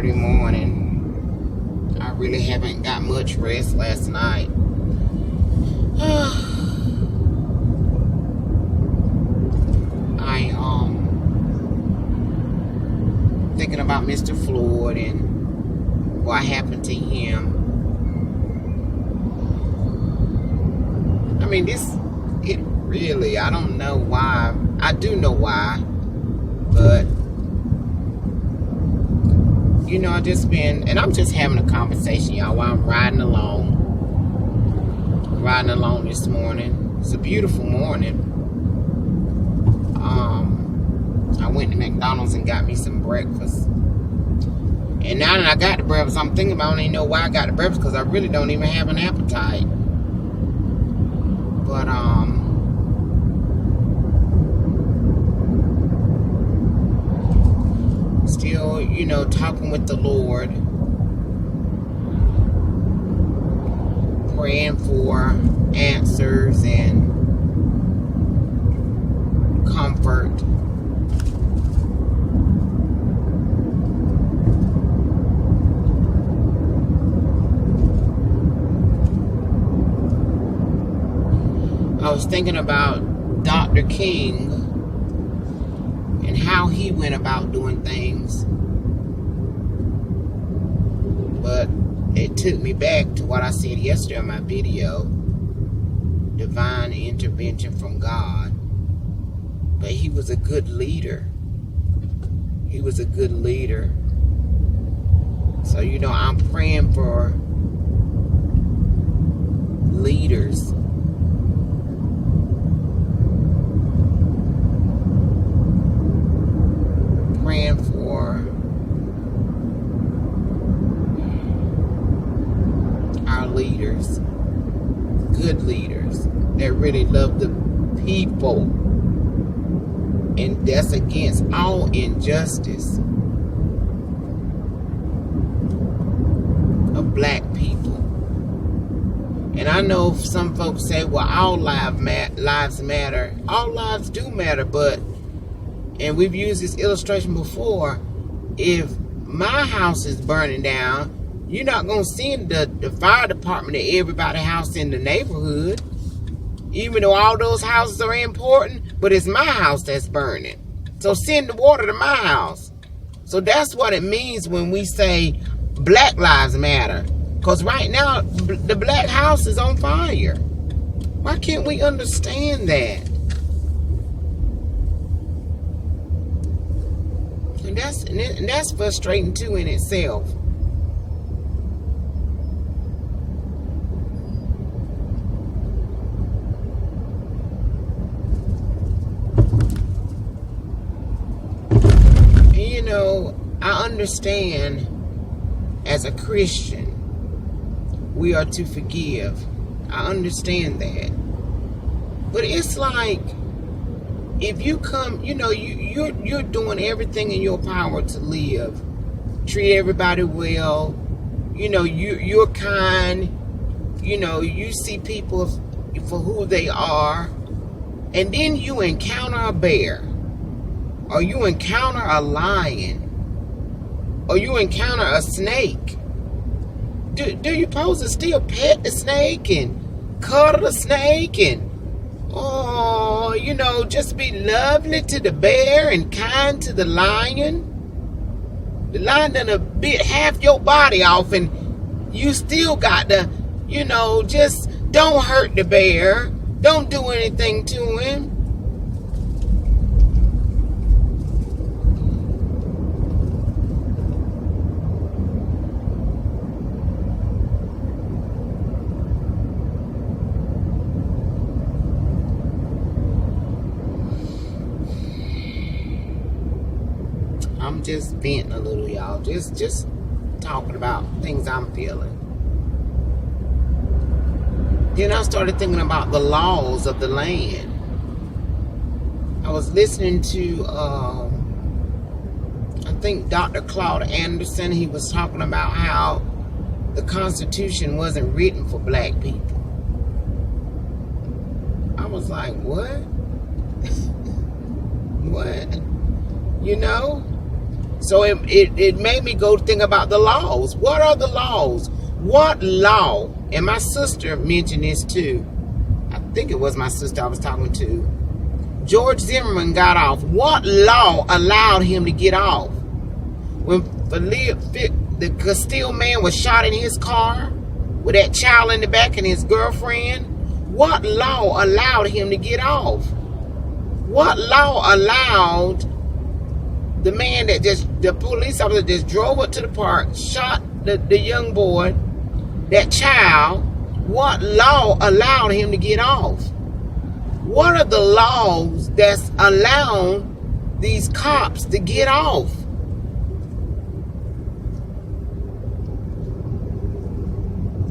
Saturday morning. I really haven't got much rest last night. Thinking about Mr. Floyd and what happened to him. I mean, it really, I don't know why. I do know why, but you know, I'm just having a conversation, y'all, while I'm riding along this morning. It's a beautiful morning. I went to McDonald's and got me some breakfast. And now that I got the breakfast, I'm thinking about, I don't even know why I got the breakfast, because I really don't even have an appetite. But, still, you know, talking with the Lord, praying for answers and comfort. I was thinking about Dr. King and how he went about doing things. But it took me back to what I said yesterday on my video. Divine intervention from God. But he was a good leader. He was a good leader. So, you know, I'm praying for leaders. Praying for our leaders, good leaders that really love the people, and that's against all injustice of black people. And I know some folks say, well, all lives matter. All lives do matter, but, and we've used this illustration before, if my house is burning down, you're not going to send the fire department to everybody's house in the neighborhood, even though all those houses are important, but it's my house that's burning. So send the water to my house. So that's what it means when we say Black Lives Matter. Because right now, the black house is on fire. Why can't we understand that? And that's frustrating too in itself. And you know, I understand as a Christian, we are to forgive. I understand that. But it's like, if you come, you know, you're doing everything in your power to live, treat everybody well, you know, you're kind, you know, you see people for who they are, and then you encounter a bear, or you encounter a lion, or you encounter a snake. Do you supposed to still pet the snake and cuddle the snake and, oh, you know, just be lovely to the bear and kind to the lion? The lion done bit half your body off, and you still got to, you know, just don't hurt the bear. Don't do anything to him. I'm just venting a little, y'all. Just talking about things I'm feeling. Then I started thinking about the laws of the land. I was listening to, I think Dr. Claude Anderson. He was talking about how the Constitution wasn't written for black people. I was like, what? What? You know? So it made me go think about the laws. What are the laws? What law? And my sister mentioned this too. I think it was my sister I was talking to. George Zimmerman got off. What law allowed him to get off? When the Castile man was shot in his car with that child in the back and his girlfriend, what law allowed him to get off? What law allowed the man the police officer just drove up to the park, shot the young boy, that child, what law allowed him to get off? What are the laws that's allowing these cops to get off?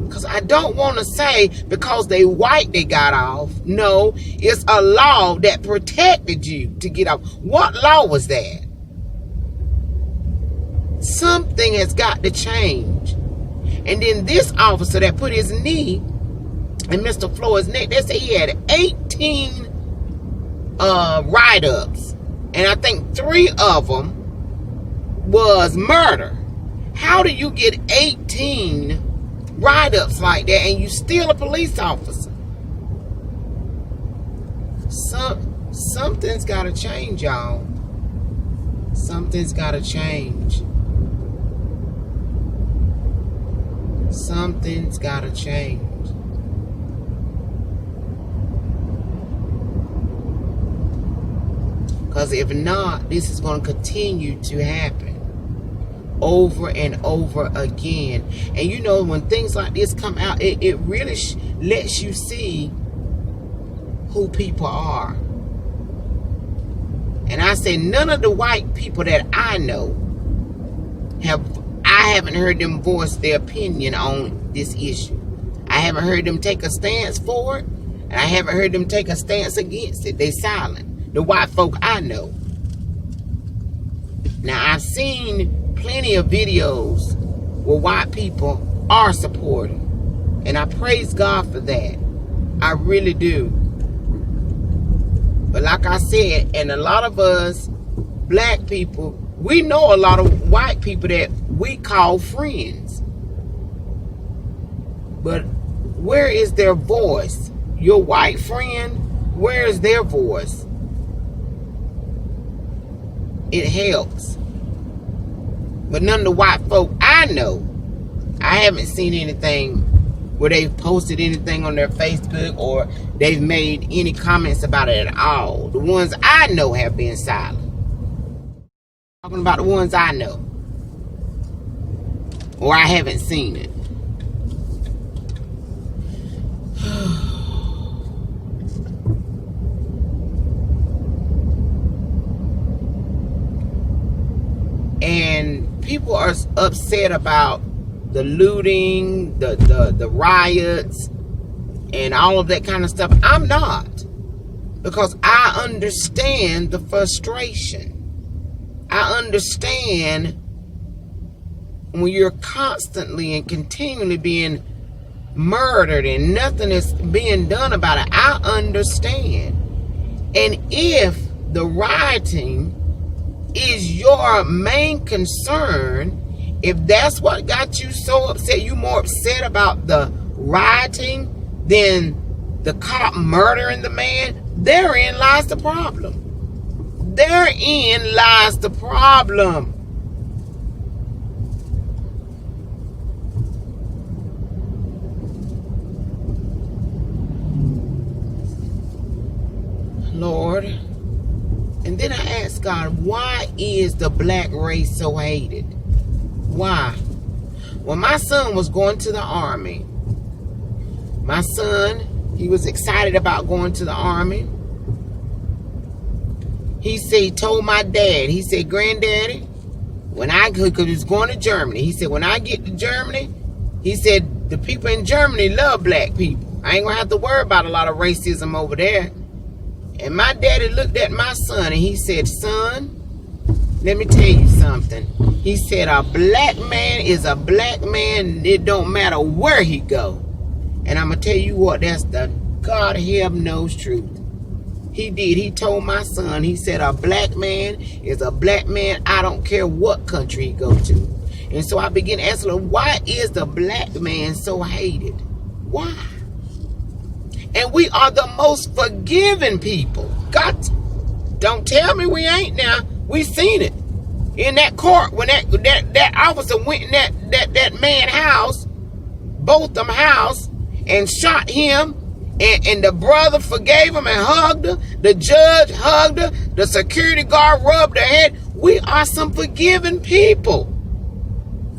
Because I don't want to say because they white they got off. No, it's a law that protected you to get off. What law was that? Something has got to change. And then this officer that put his knee in Mr. Floyd's neck, they say he had 18 write-ups. And I think 3 of them was murder. How do you get 18 write-ups like that and you still a police officer? Something's got to change, y'all. Something's got to change. Something's got to change. Because if not, this is going to continue to happen over and over again. And you know, when things like this come out, it really lets you see who people are. And I say none of the white people that I know I haven't heard them voice their opinion on this issue. I haven't heard them take a stance for it, and I haven't heard them take a stance against it. They silent. The white folk I know. Now, I've seen plenty of videos where white people are supporting, and I praise God for that. I really do. But like I said, and a lot of us black people, we know a lot of white people that we call friends. But where is their voice? Your white friend, where is their voice? It helps. But none of the white folk I know, I haven't seen anything where they've posted anything on their Facebook or they've made any comments about it at all. The ones I know have been silent. Talking about the ones I know. Or I haven't seen it. And people are upset about the looting, the riots, and all of that kind of stuff. I'm not. Because I understand the frustration. I understand when you're constantly and continually being murdered and nothing is being done about it. I understand. And if the rioting is your main concern, if that's what got you so upset, you more upset about the rioting than the cop murdering the man, therein lies the problem. Therein lies the problem. Lord. And then I asked God, why is the black race so hated? Why? When my son was going to the army, my son, he was excited about going to the army. He told my dad, he said, Granddaddy, because he was going to Germany, he said, when I get to Germany, he said, the people in Germany love black people. I ain't going to have to worry about a lot of racism over there. And my daddy looked at my son and he said, son, let me tell you something. He said, a black man is a black man. It don't matter where he go. And I'm going to tell you what, that's the God help knows truth. He did. He told my son, he said, a black man is a black man. I don't care what country he go to. And so I began to ask, Lord, why is the black man so hated? Why? And we are the most forgiving people. God, don't tell me we ain't now. We seen it. In that court, when that officer went in that man's house, both them house, and shot him, and the brother forgave him and hugged her. The judge hugged her. The security guard rubbed her head. We are some forgiving people.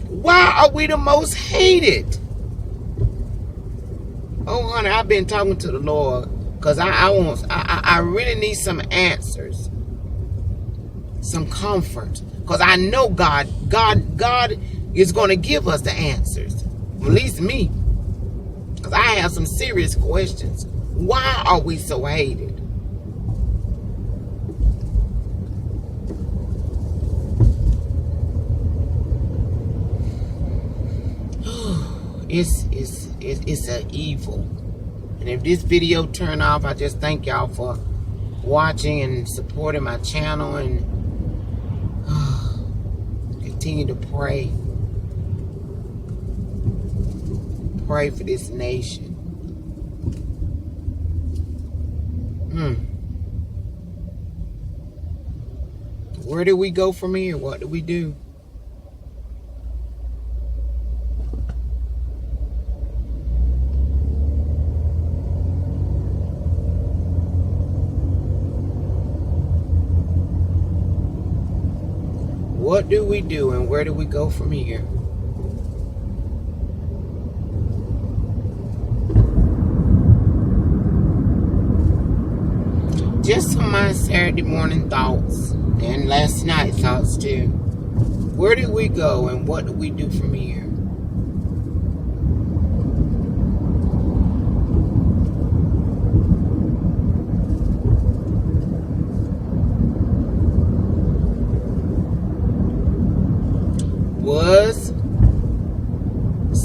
Why are we the most hated? Oh, honey, I've been talking to the Lord because I really need some answers, some comfort, because I know God is going to give us the answers. At least me, because I have some serious questions. Why are we so hated? It's an evil. And if this video turn off, I just thank y'all for watching and supporting my channel, and continue to pray for this nation. Where do we go from here? What do we do? What do we do, and where do we go from here? Just some of my Saturday morning thoughts, and last night's thoughts too. Where do we go, and what do we do from here? Was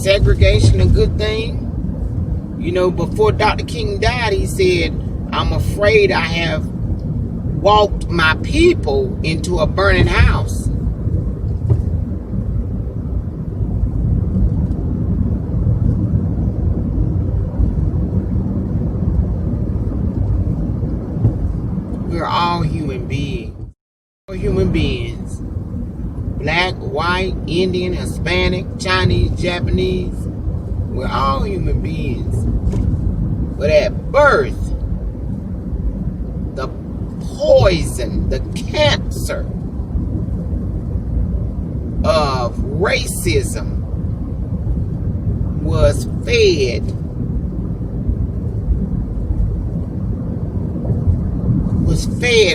segregation a good thing? You know, before Dr. King died, he said, I'm afraid I have walked my people into a burning house. We're all human beings. We're human beings. Black, white, Indian, Hispanic, Chinese, Japanese. We're all human beings. But at birth, the poison, the cancer of racism was fed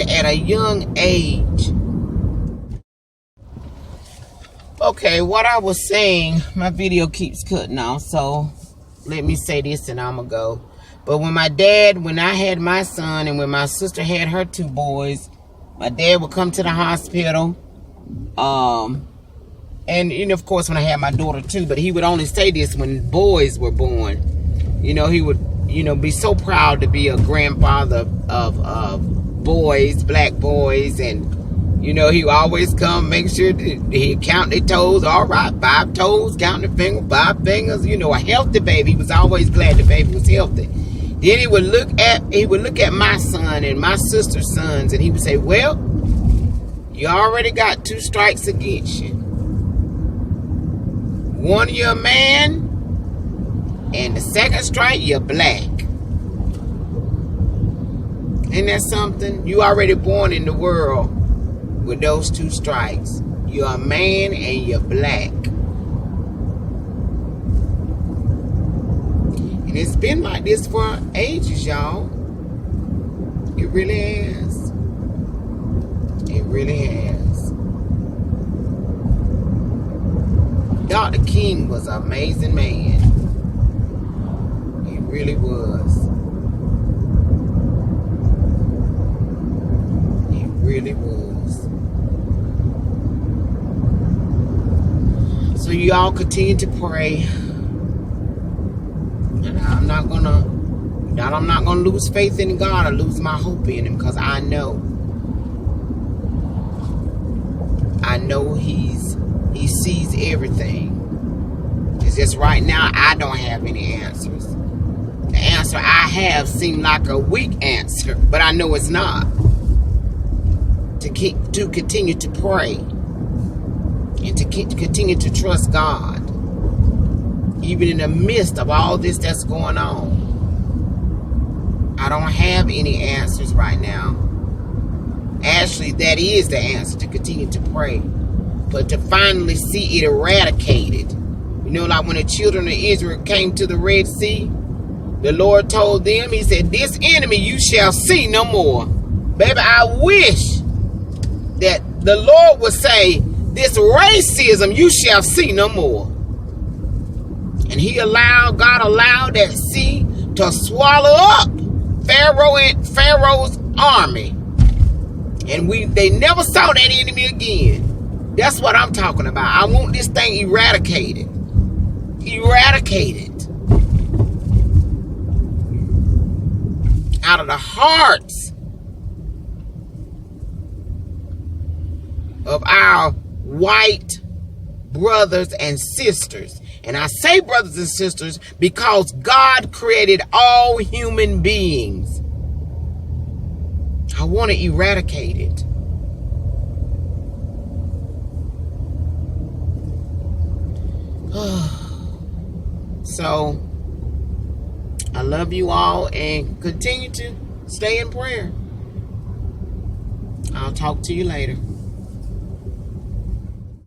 at a young age. Okay, what I was saying, my video keeps cutting off, so let me say this and I'm gonna go. But when I had my son, and when my sister had her two boys, my dad would come to the hospital. And of course, when I had my daughter too, but he would only say this when boys were born. You know, he would, be so proud to be a grandfather of boys, black boys, and he would always come, make sure that he count their toes. All right, 5 toes, count the fingers, 5 fingers. A healthy baby. He was always glad the baby was healthy. Then he would look at my son and my sister's sons, and he would say, well, you already got 2 strikes against you. One, you're a man, and the second strike, you're black. Isn't that something? You already born in the world with those 2 strikes. You're a man and you're black. And it's been like this for ages, y'all. It really has. It really has. Dr. King was an amazing man. He really was. He really was. So y'all continue to pray. And I'm not gonna Now, I'm not going to lose faith in God or lose my hope in him, because I know he sees everything. It's just right now I don't have any answers. The answer I have seemed like a weak answer, but I know it's not. To continue to pray and to continue to trust God, even in the midst of all this that's going on. I don't have any answers right now. Actually, that is the answer, to continue to pray. But to finally see it eradicated. You know, like when the children of Israel came to the Red Sea, the Lord told them, he said, this enemy you shall see no more. Baby, I wish that the Lord would say, this racism you shall see no more. And God allowed that sea to swallow up Pharaoh's army. And they never saw that enemy again. That's what I'm talking about. I want this thing eradicated. Eradicated. Out of the hearts of our white brothers and sisters. And I say brothers and sisters because God created all human beings. I want to eradicate it. So, I love you all and continue to stay in prayer. I'll talk to you later.